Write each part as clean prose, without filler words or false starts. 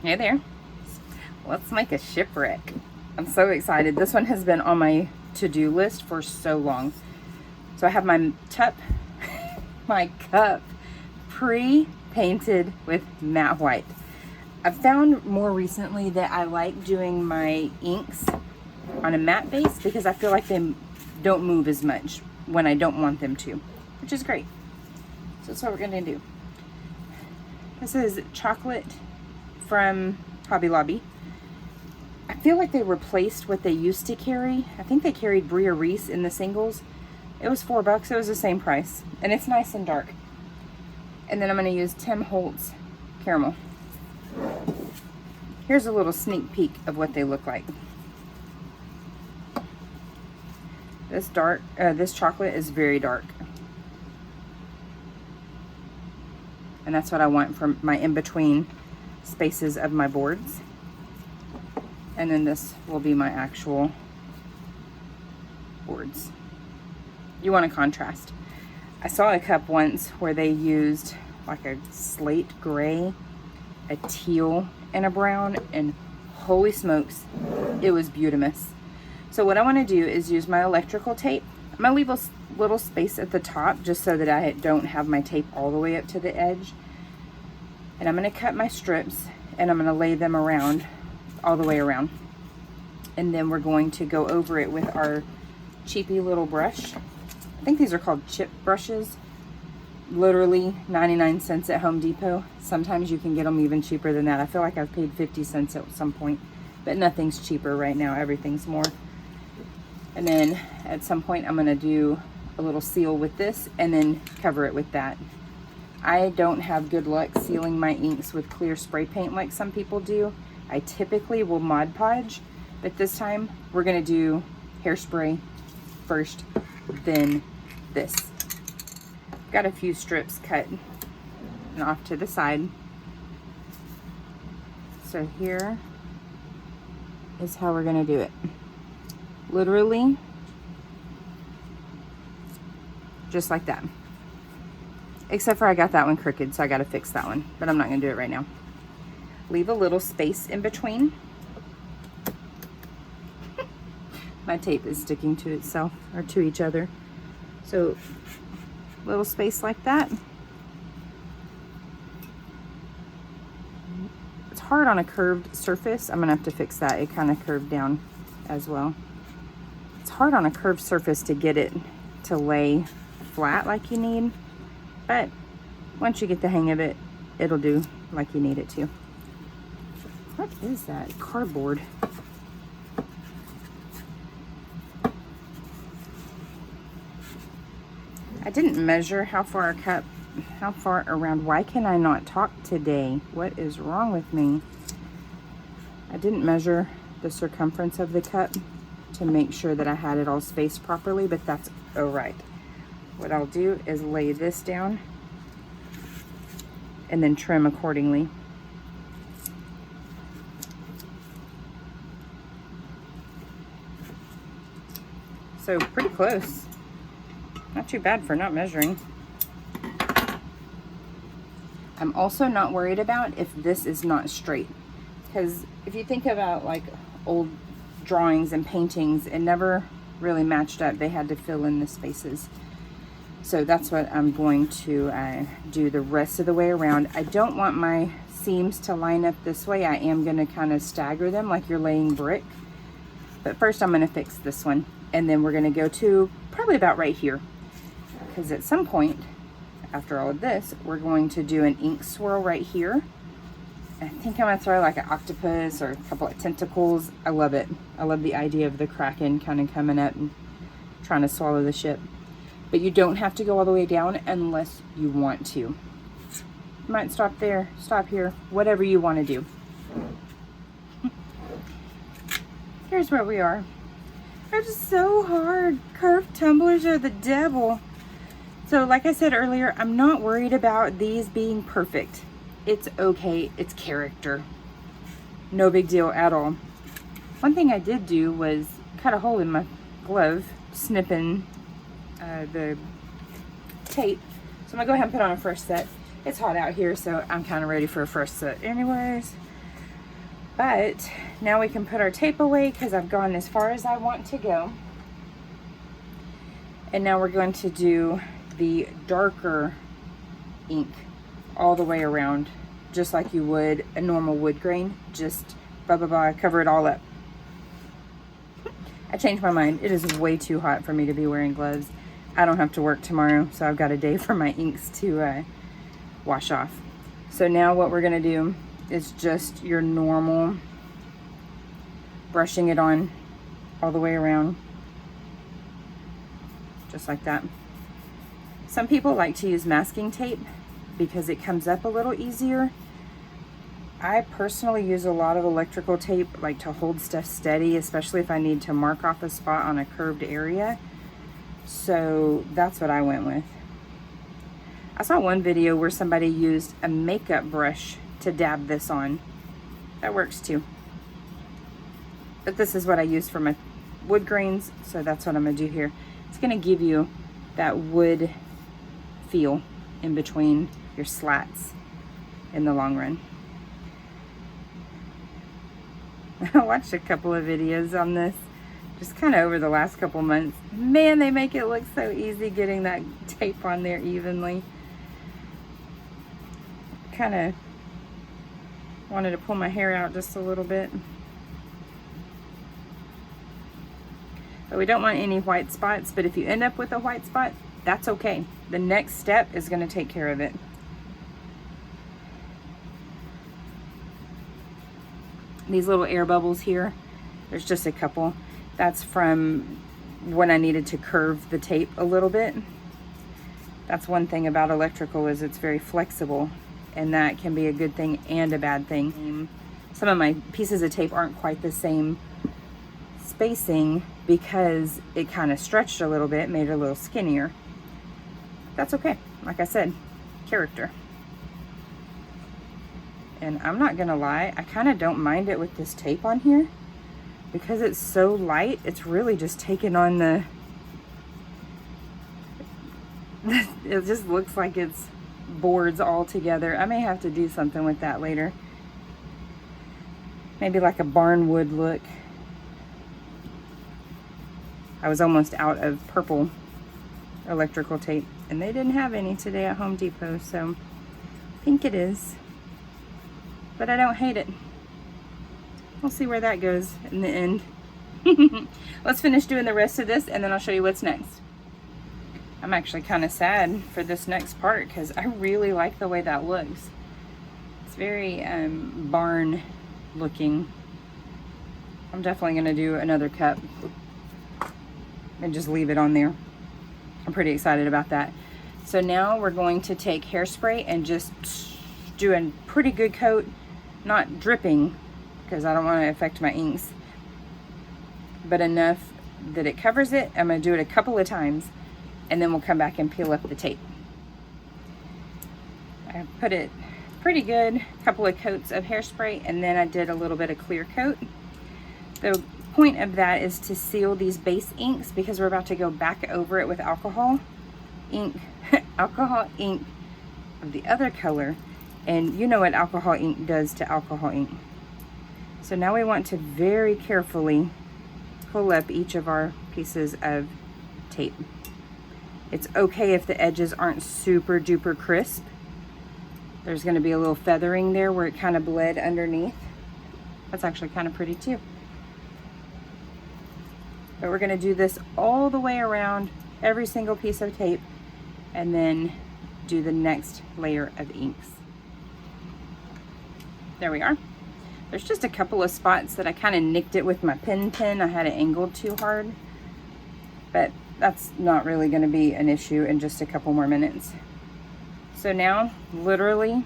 Hey there. Let's make a shipwreck. I'm so excited. This one has been on my to-do list for so long. So I have my cup pre-painted with matte white. I've found more recently that I like doing my inks on a matte base because I feel like they don't move as much when I don't want them to, which is great. So that's what we're gonna do. This is chocolate from Hobby Lobby. I feel like they replaced what they used to carry. I think they carried Bria Reese in the singles. It was $4, it was the same price. And it's nice and dark. And then I'm gonna use Tim Holtz caramel. Here's a little sneak peek of what they look like. This chocolate is very dark. And that's what I want for my in-between spaces of my boards. And then this will be my actual boards. You want a contrast. I saw a cup once where they used like a slate gray, a teal, and a brown, and holy smokes, it was beautimous. So what I want to do is use my electrical tape. I'm going to leave a little space at the top just so that I don't have my tape all the way up to the edge. And I'm going to cut my strips and I'm going to lay them around, all the way around. And then we're going to go over it with our cheapy little brush. I think these are called chip brushes. Literally 99 cents at Home Depot. Sometimes you can get them even cheaper than that. I feel like I've paid 50 cents at some point, but nothing's cheaper right now. Everything's more. And then at some point I'm gonna do a little seal with this and then cover it with that. I don't have good luck sealing my inks with clear spray paint like some people do. I typically will Mod Podge, but this time we're gonna do hairspray first, then this. Got a few strips cut and off to the side. So here is how we're gonna do it. Literally, just like that. Except for I got that one crooked, so I gotta fix that one, but I'm not gonna do it right now. Leave a little space in between. My tape is sticking to itself, or to each other. So, little space like that. It's hard on a curved surface. I'm gonna have to fix that. It kind of curved down as well. It's hard on a curved surface to get it to lay flat like you need, but once you get the hang of it, it'll do like you need it to. What is that? Cardboard. I didn't measure how far around. Why can I not talk today? What is wrong with me? I didn't measure the circumference of the cup to make sure that I had it all spaced properly, but that's all right. What I'll do is lay this down and then trim accordingly. So pretty close. Not too bad for not measuring. I'm also not worried about if this is not straight, because if you think about like old drawings and paintings, it never really matched up. They had to fill in the spaces. So that's what I'm going to do the rest of the way around. I don't want my seams to line up this way. I am going to kind of stagger them like you're laying brick. But first I'm going to fix this one, and then we're going to go to probably about right here, because at some point after all of this, we're going to do an ink swirl right here. I think I'm gonna throw like an octopus or a couple of tentacles. I love it. I love the idea of the Kraken kind of coming up and trying to swallow the ship. But you don't have to go all the way down unless you want to. You might stop there, stop here, whatever you want to do. Here's where we are. They're just so hard. Curved tumblers are the devil. So like I said earlier, I'm not worried about these being perfect. It's okay, it's character. No big deal at all. One thing I did do was cut a hole in my glove, snipping the tape. So I'm gonna go ahead and put on a fresh set. It's hot out here, so I'm kind of ready for a fresh set anyways. But now we can put our tape away because I've gone as far as I want to go. And now we're going to do the darker ink all the way around, just like you would a normal wood grain. Just cover it all up. I changed my mind. It is way too hot for me to be wearing gloves. I don't have to work tomorrow, so I've got a day for my inks to wash off. So now what we're gonna do is just your normal brushing it on all the way around, just like that. Some people like to use masking tape because it comes up a little easier. I personally use a lot of electrical tape, like to hold stuff steady, especially if I need to mark off a spot on a curved area. So that's what I went with. I saw one video where somebody used a makeup brush to dab this on. That works too. But this is what I use for my wood grains, so that's what I'm gonna do here. It's gonna give you that wood feel in between your slats in the long run. I watched a couple of videos on this, just kind of over the last couple months. Man, they make it look so easy getting that tape on there evenly. Kind of wanted to pull my hair out just a little bit. But we don't want any white spots, but if you end up with a white spot, that's okay. The next step is going to take care of it. These little air bubbles here, there's just a couple. That's from when I needed to curve the tape a little bit. That's one thing about electrical, is it's very flexible, and that can be a good thing and a bad thing. Some of my pieces of tape aren't quite the same spacing because it kind of stretched a little bit, made it a little skinnier. That's okay. Like I said, character. And I'm not gonna lie, I kind of don't mind it with this tape on here because it's so light. It's really just taking on the it just looks like it's boards all together. I may have to do something with that later. Maybe like a barnwood look. I was almost out of purple electrical tape, and they didn't have any today at Home Depot, so pink it is. But I don't hate it. We'll see where that goes in the end. Let's finish doing the rest of this, and then I'll show you what's next. I'm actually kind of sad for this next part because I really like the way that looks. It's very barn looking. I'm definitely going to do another cup and just leave it on there. I'm pretty excited about that. So now we're going to take hairspray and just do a pretty good coat, not dripping because I don't want to affect my inks, but enough that it covers it. I'm going to do it a couple of times, and then we'll come back and peel up the tape. I put it pretty good, a couple of coats of hairspray, and then I did a little bit of clear coat. The point of that is to seal these base inks because we're about to go back over it with alcohol ink, alcohol ink of the other color, and you know what alcohol ink does to alcohol ink. So now we want to very carefully pull up each of our pieces of tape. It's okay if the edges aren't super duper crisp. There's going to be a little feathering there where it kind of bled underneath. That's actually kind of pretty too. But we're going to do this all the way around every single piece of tape and then do the next layer of inks. There we are. There's just a couple of spots that I kind of nicked it with my PinPen. I had it angled too hard, but that's not really going to be an issue in just a couple more minutes. So now literally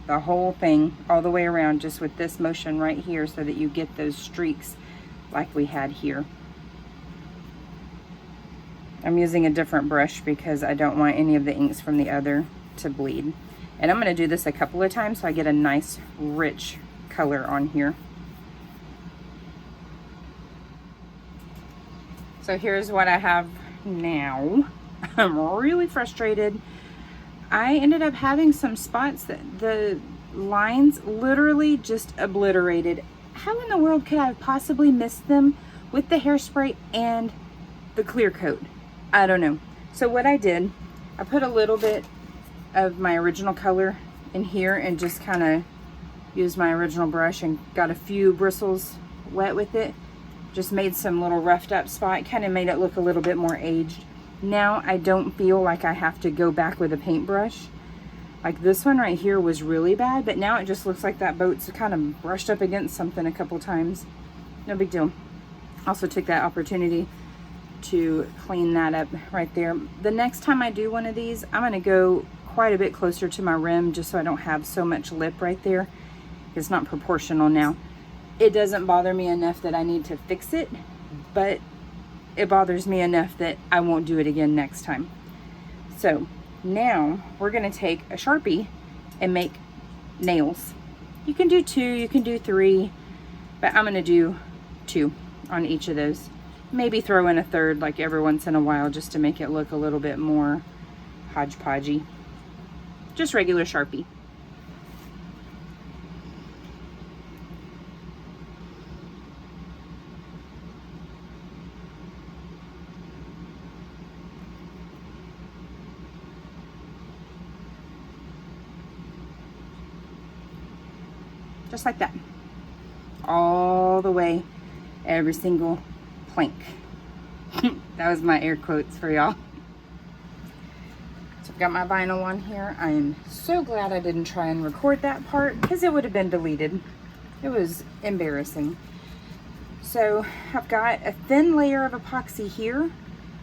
the whole thing all the way around, just with this motion right here so that you get those streaks like we had here. I'm using a different brush because I don't want any of the inks from the other to bleed. And I'm going to do this a couple of times so I get a nice rich color on here. So here's what I have now. I'm really frustrated. I ended up having some spots that lines literally just obliterated. How in the world could I have possibly missed them with the hairspray and the clear coat? I don't know. So what I did, I put a little bit of my original color in here and just kind of used my original brush and got a few bristles wet with it. Just made some little roughed up spot, kind of made it look a little bit more aged. Now I don't feel like I have to go back with a paintbrush. Like this one right here was really bad, but now it just looks like that boat's kind of brushed up against something a couple times. No big deal. Also took that opportunity to clean that up right there. The next time I do one of these, I'm gonna go quite a bit closer to my rim just so I don't have so much lip right there. It's not proportional now. It doesn't bother me enough that I need to fix it, but it bothers me enough that I won't do it again next time. So now we're gonna take a Sharpie and make nails. You can do 2, you can do 3, but I'm gonna do 2 on each of those. Maybe throw in a third like every once in a while just to make it look a little bit more hodgepodgey. Just regular Sharpie. Just like that, all the way, every single plank. That was my air quotes for y'all. So I've got my vinyl on here. I am so glad I didn't try and record that part because it would have been deleted. It was embarrassing. So I've got a thin layer of epoxy here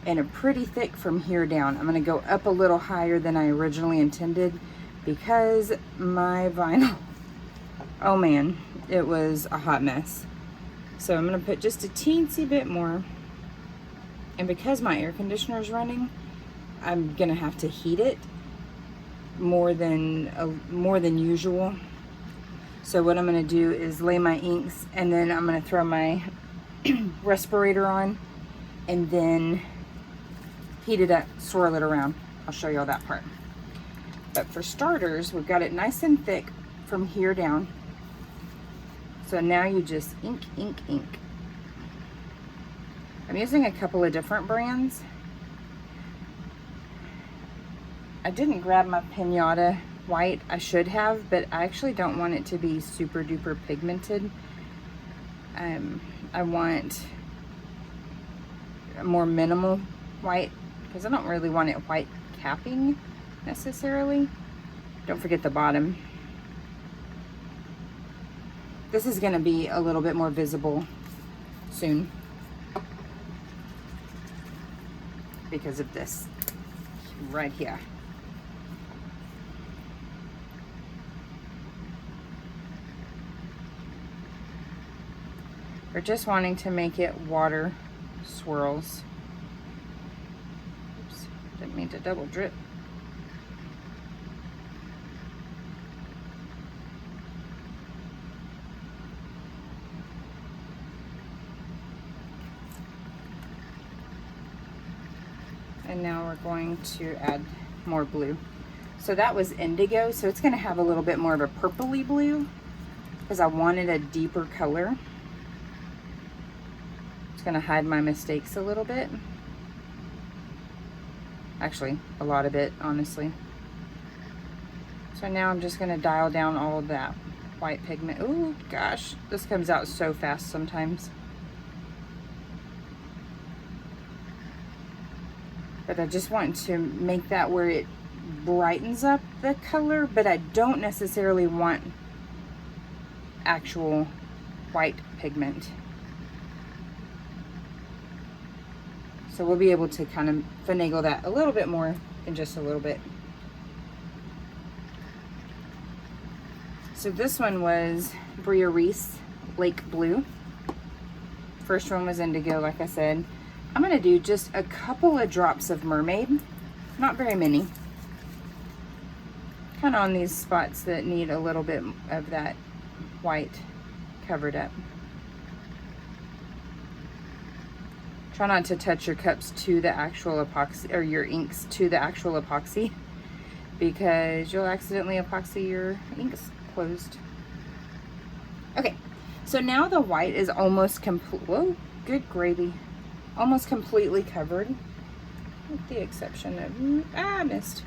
and a pretty thick from here down. I'm going to go up a little higher than I originally intended because my vinyl, oh man, it was a hot mess. So I'm gonna put just a teensy bit more. And because my air conditioner is running, I'm gonna have to heat it more than usual. So what I'm gonna do is lay my inks and then I'm gonna throw my respirator on and then heat it up, swirl it around. I'll show you all that part. But for starters, we've got it nice and thick from here down. So now you just ink, ink, ink. I'm using a couple of different brands. I didn't grab my Pinata white. I should have, but I actually don't want it to be super duper pigmented. I want a more minimal white because I don't really want it white capping necessarily. Don't forget the bottom. This is going to be a little bit more visible soon because of this right here. We're just wanting to make it water swirls. Oops, didn't mean to double drip. And now we're going to add more blue. So that was indigo, so it's going to have a little bit more of a purpley blue because I wanted a deeper color. It's going to hide my mistakes a little bit. Actually, a lot of it, honestly. So now I'm just going to dial down all of that white pigment. Oh gosh, this comes out so fast sometimes. But I just want to make that where it brightens up the color, but I don't necessarily want actual white pigment. So we'll be able to kind of finagle that a little bit more in just a little bit. So this one was Bria Reese Lake Blue. First one was indigo, like I said. I'm going to do just a couple of drops of mermaid, not very many. Kind of on these spots that need a little bit of that white covered up. Try not to touch your cups to the actual epoxy, or your inks to the actual epoxy, because you'll accidentally epoxy your inks closed. Okay, so now the white is almost complete. Whoa, good gravy. Almost completely covered, with the exception of, I missed.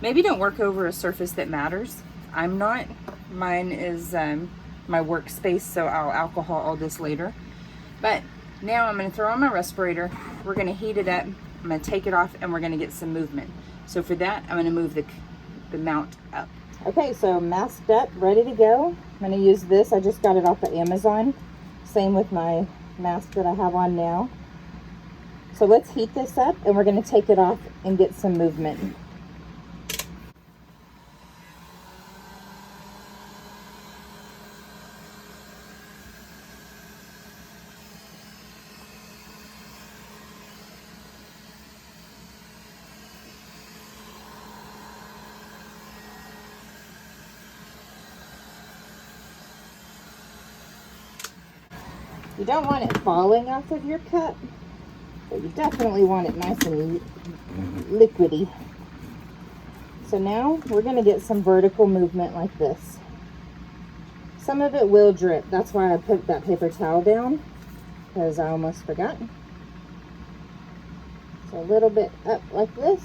Maybe don't work over a surface that matters. I'm not. Mine is my workspace, so I'll alcohol all this later. But now I'm going to throw on my respirator. We're going to heat it up. I'm going to take it off, and we're going to get some movement. So for that, I'm going to move the mount up. Okay, so masked up, ready to go. I'm going to use this. I just got it off of Amazon. Same with my mask that I have on now. So let's heat this up, and we're going to take it off and get some movement. You don't want it falling off of your cup, but you definitely want it nice and liquidy. So now we're going to get some vertical movement like this. Some of it will drip. That's why I put that paper towel down, because I almost forgot. So a little bit up like this,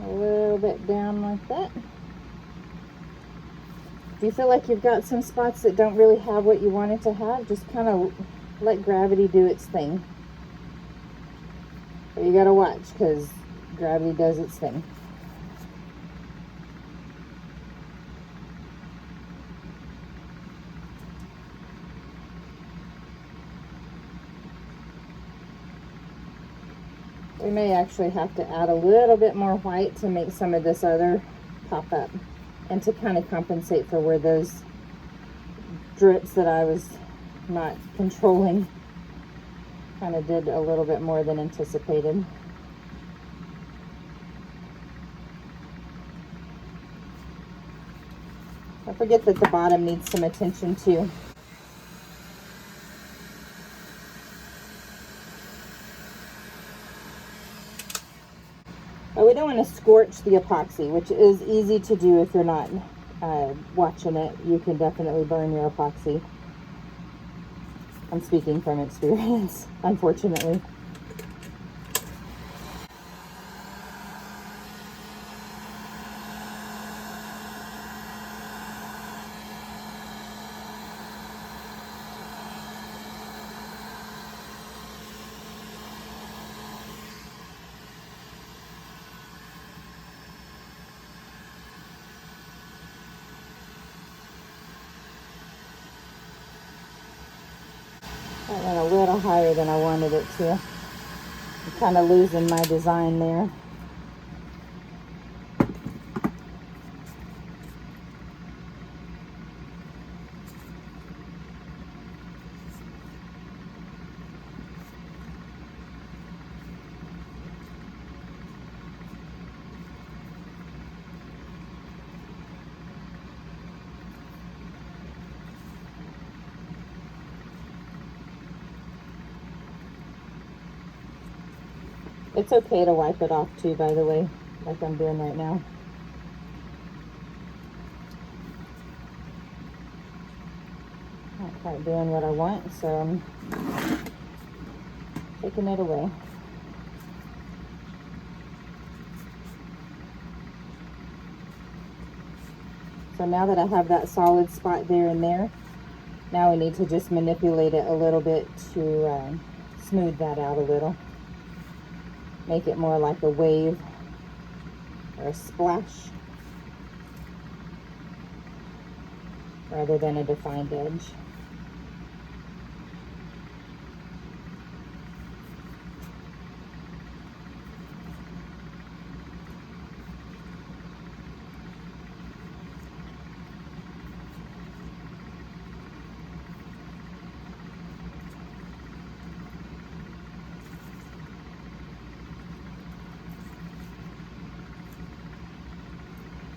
a little bit down like that. If you feel like you've got some spots that don't really have what you want it to have, just kind of let gravity do its thing. But you gotta watch, because gravity does its thing. We may actually have to add a little bit more white to make some of this other pop up, and to kind of compensate for where those drips that I was not controlling kind of did a little bit more than anticipated. Don't forget that the bottom needs some attention too. But we don't want to scorch the epoxy, which is easy to do if you're not watching it. You can definitely burn your epoxy. I'm speaking from experience, unfortunately. That went a little higher than I wanted it to. I'm kind of losing my design there. It's okay to wipe it off too, by the way, like I'm doing right now. Not quite doing what I want, so I'm taking it away. So now that I have that solid spot there and there, now we need to just manipulate it a little bit to smooth that out a little. Make it more like a wave or a splash rather than a defined edge.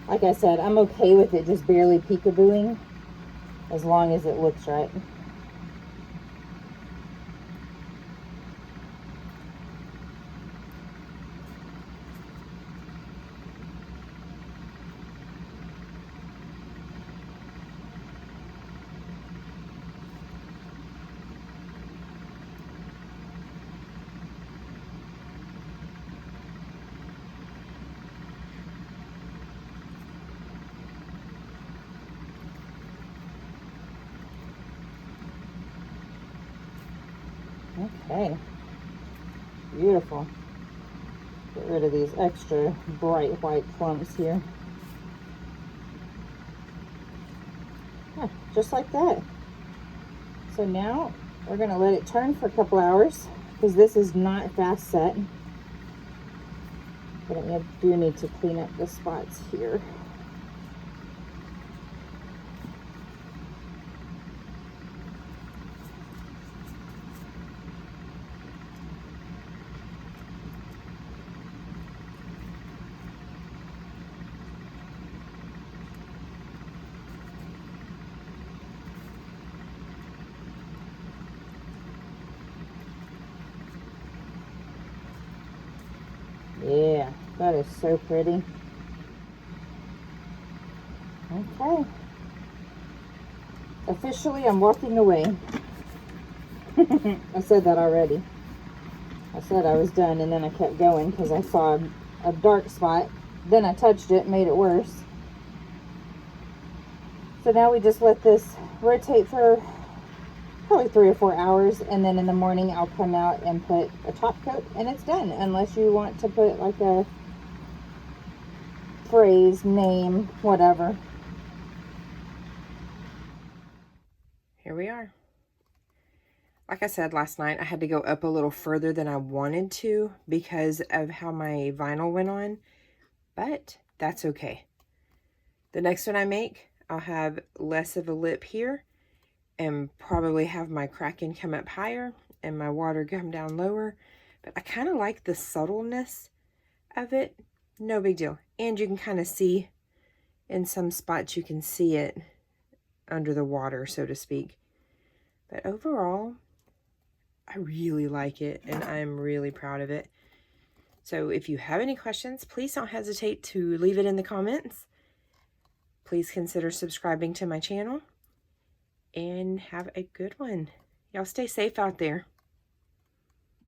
Like I said, I'm okay with it just barely peekabooing as long as it looks right. Okay. Beautiful. Get rid of these extra bright white clumps here. Yeah, just like that. So now we're going to let it turn for a couple hours because this is not fast set. But I do need to clean up the spots here. Yeah, that is so pretty. Okay. Officially, I'm walking away. I said that already. I said I was done, and then I kept going because I saw a dark spot. Then I touched it, made it worse. So now we just let this rotate for probably 3 or 4 hours, and then in the morning I'll come out and put a top coat, and it's done. Unless you want to put like a phrase, name, whatever. Here we are. Like I said last night, I had to go up a little further than I wanted to because of how my vinyl went on, but that's okay. The next one I make, I'll have less of a lip here and probably have my cracking come up higher and my water come down lower, but I kind of like the subtleness of it. No big deal. And you can kind of see in some spots, you can see it under the water, so to speak. But overall, I really like it, and I'm really proud of it. So if you have any questions, please don't hesitate to leave it in the comments. Please consider subscribing to my channel, and have a good one. Y'all stay safe out there.